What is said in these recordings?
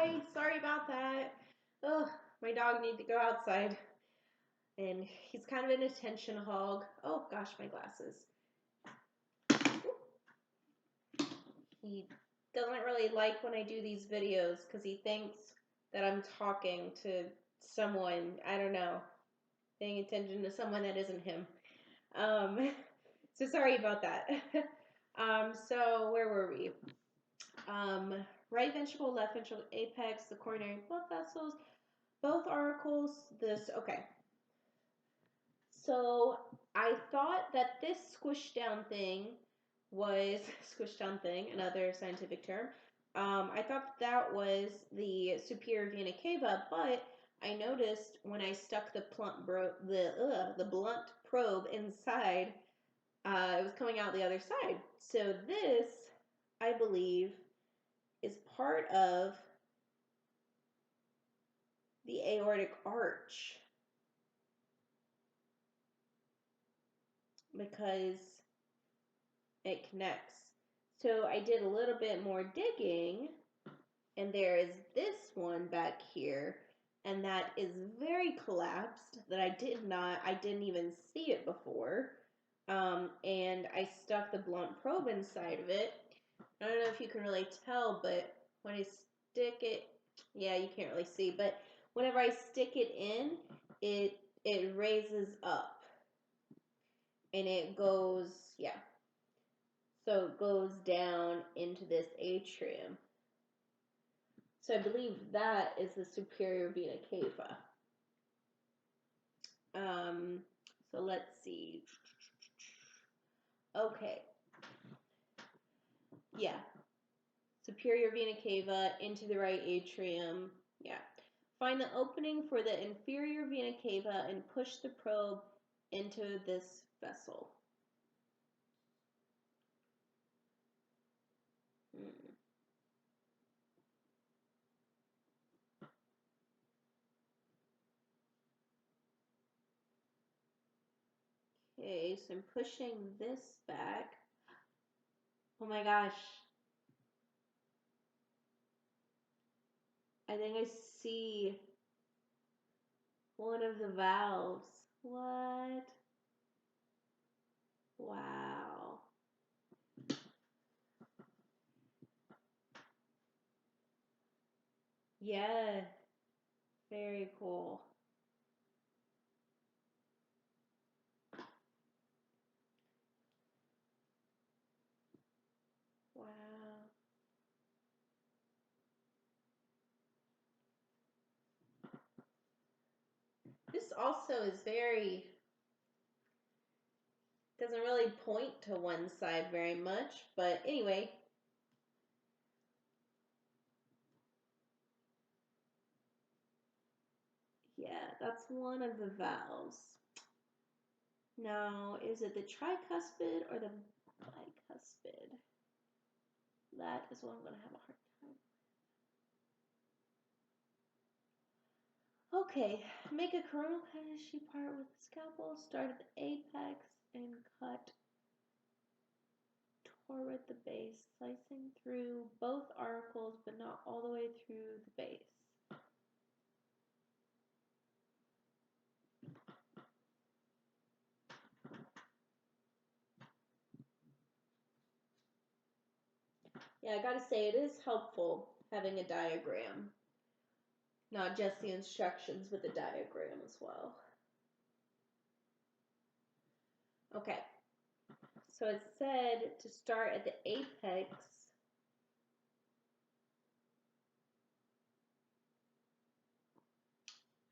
Hi, sorry about that. Ugh, my dog needs to go outside. And he's kind of an attention hog. Oh gosh, my glasses. He doesn't really like when I do these videos because he thinks that I'm talking to someone, I don't know, paying attention to someone that isn't him. So sorry about that. So where were we? Right ventricle, left ventricle, apex, the coronary blood vessels, both auricles, okay. So I thought that this squish down thing was, squish down thing, another scientific term. I thought that was the superior vena cava, but I noticed when I stuck the blunt probe inside, it was coming out the other side. So this, I believe, is part of the aortic arch, because it connects. So I did a little bit more digging, and there is this one back here, and that is very collapsed, that I didn't even see it before. And I stuck the blunt probe inside of it. I don't know if you can really tell, but when I stick it, yeah, you can't really see, but whenever I stick it in, it raises up. And it goes, yeah. So it goes down into this atrium. So I believe that is the superior vena cava. So let's see. Okay. Yeah. Superior vena cava into the right atrium. Yeah. Find the opening for the inferior vena cava and push the probe into this vessel. Okay, so I'm pushing this back. Oh my gosh. I think I see one of the valves. What? Wow. Yeah, very cool. Wow. This also is doesn't really point to one side very much, but anyway. Yeah, that's one of the valves. Now, is it the tricuspid or the bicuspid? That is what I'm going to have a hard time. Okay, make a coronal cavity part with the scalpel, start at the apex and cut toward the base, slicing through both auricles but not all the way through the base. Yeah, I gotta say, it is helpful having a diagram. Not just the instructions, but the diagram as well. Okay, so it said to start at the apex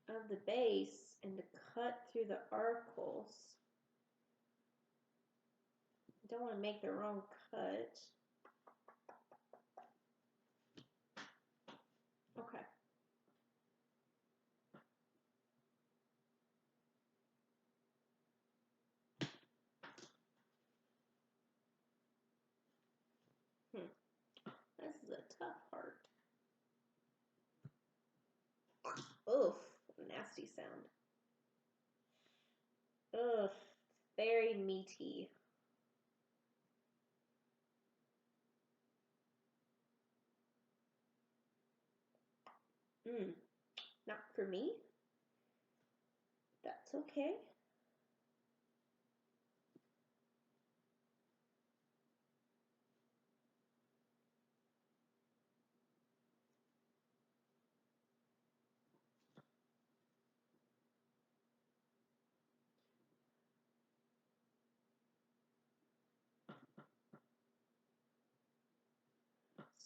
of the base and to cut through the auricles. I don't want to make the wrong cut. Okay. This is a tough part. Oof, nasty sound. Ugh, very meaty. Not for me. That's okay.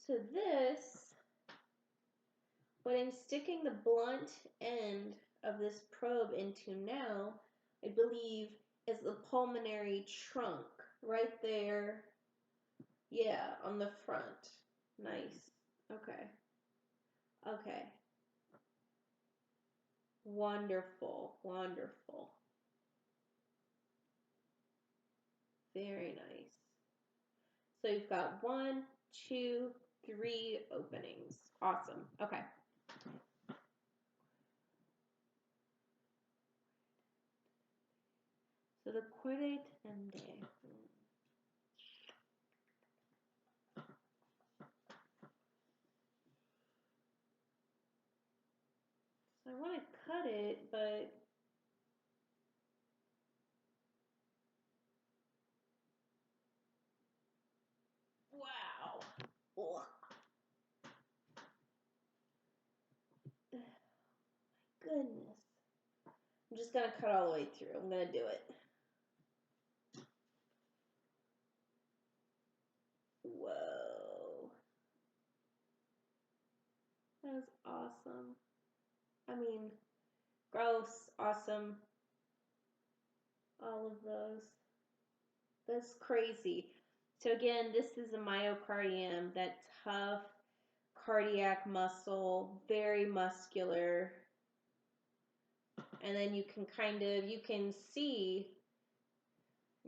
So this, what I'm sticking the blunt end of this probe into now, I believe, is the pulmonary trunk right there. Yeah, on the front. Nice. Okay. Okay. Wonderful. Wonderful. Very nice. So you've got 1, 2, 3 openings. Awesome. Okay. So the chordae tendae. So I want to cut it, but wow. Ugh. Goodness. I'm just going to cut all the way through. I'm going to do it. Whoa. That was awesome. I mean, gross, awesome. All of those. That's crazy. So again, this is a myocardium, that tough cardiac muscle, very muscular. And then you can see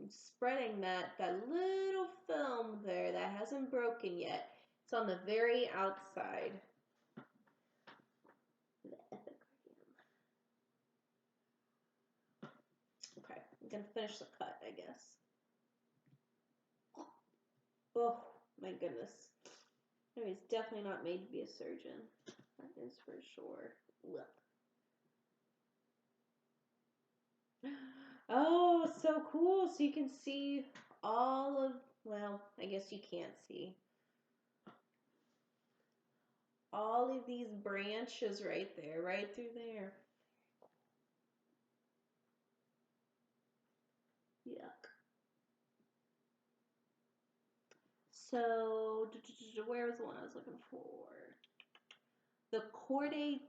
spreading that little film there that hasn't broken yet. It's on the very outside. The epicardium. Okay, I'm going to finish the cut, I guess. Oh, my goodness. I mean, it's definitely not made to be a surgeon. That is for sure. Look. Oh, so cool. So you can see all of, well, I guess you can't see. All of these branches right there, right through there. Yuck. So, where was the one I was looking for? The chordae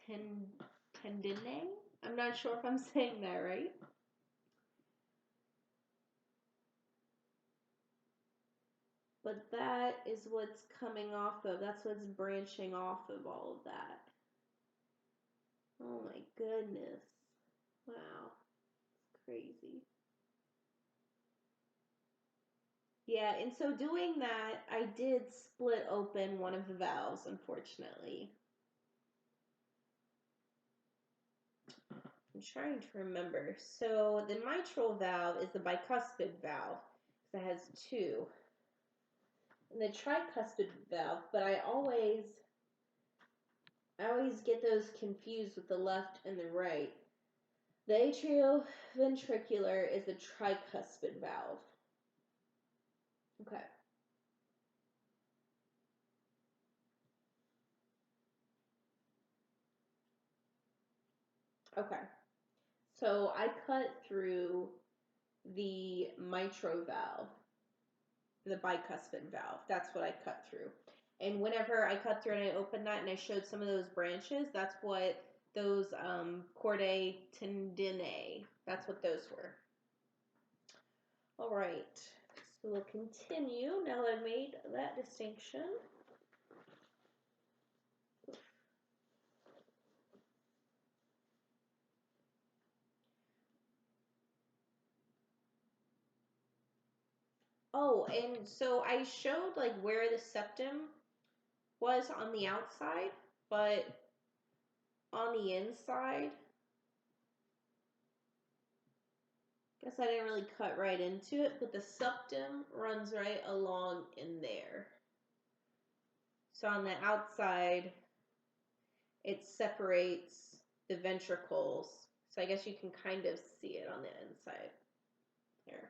tendae? I'm not sure if I'm saying that right. But that is what's coming off of, that's what's branching off of all of that. Oh my goodness. Wow. It's crazy. Yeah, and so doing that, I did split open one of the valves, unfortunately. I'm trying to remember. So the mitral valve is the bicuspid valve, because it has 2. And the tricuspid valve, but I always get those confused with the left and the right. The atrioventricular is the tricuspid valve. Okay. Okay. So I cut through the mitral valve, the bicuspid valve. That's what I cut through. And whenever I cut through and I opened that and I showed some of those branches, that's what those chordae tendae, that's what those were. All right. So we'll continue now that I've made that distinction. Oh, and so I showed like where the septum was on the outside, but on the inside, guess I didn't really cut right into it, but the septum runs right along in there. So on the outside, it separates the ventricles. So I guess you can kind of see it on the inside here.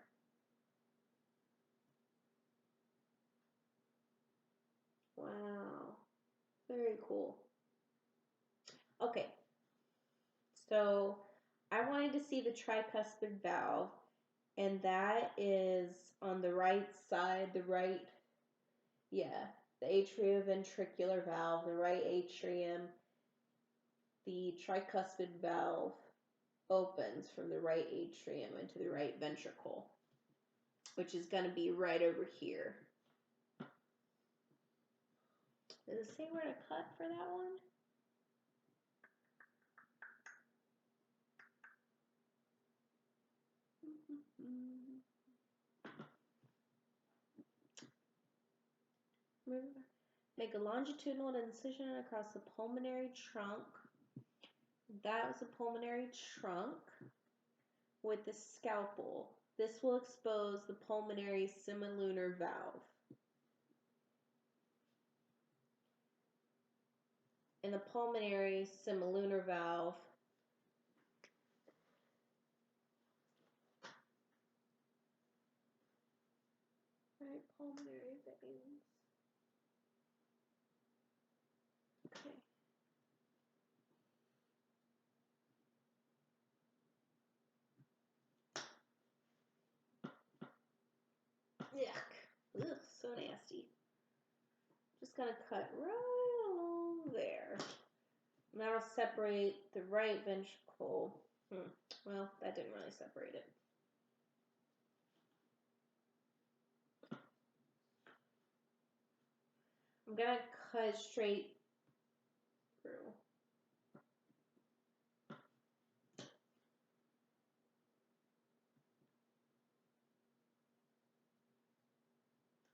Wow, very cool. Okay, so I wanted to see the tricuspid valve, and that is on the right side, the atrioventricular valve, the right atrium. The tricuspid valve opens from the right atrium into the right ventricle, which is going to be right over here. Does it say where to cut for that one? Make a longitudinal incision across the pulmonary trunk. That was a pulmonary trunk with the scalpel. This will expose the pulmonary semilunar valve. In the pulmonary semilunar valve, right, pulmonary veins. Okay. Yuck. Ugh, so nasty. Just gonna cut right along there. And that'll separate the right ventricle. Well, that didn't really separate it. I'm gonna cut straight through.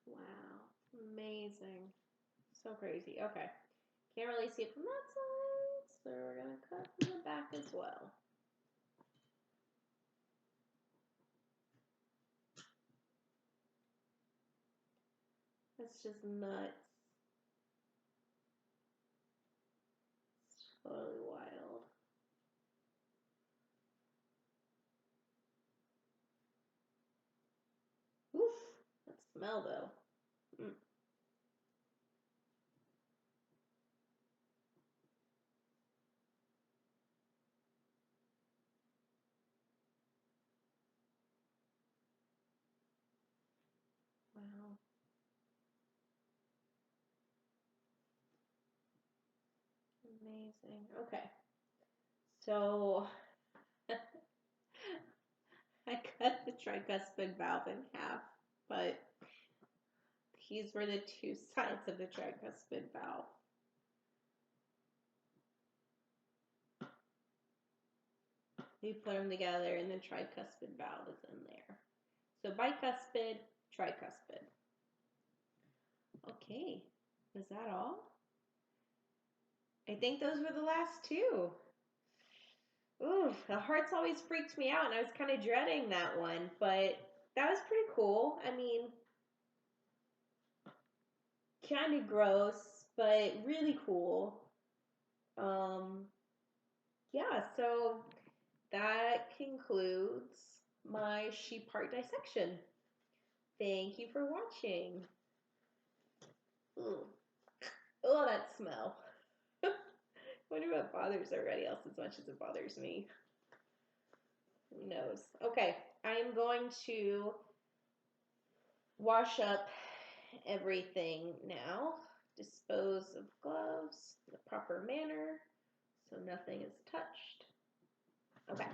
Wow, amazing. So crazy. Okay. Can't really see it from that side, so we're gonna cut from the back as well. That's just nuts. It's totally wild. Oof, that smell though. Wow. Amazing. Okay. So I cut the tricuspid valve in half, but these were the two sides of the tricuspid valve. We put them together and the tricuspid valve is in there. So bicuspid, tricuspid. Okay, is that all? I think those were the last two. Ooh, the heart's always freaked me out, and I was kind of dreading that one, but that was pretty cool. I mean, kind of gross, but really cool. Yeah, so that concludes my sheep heart dissection. Thank you for watching. Ooh. Oh, that smell. I wonder what bothers everybody else as much as it bothers me. Who knows? Okay, I am going to wash up everything now. Dispose of gloves in the proper manner so nothing is touched. Okay.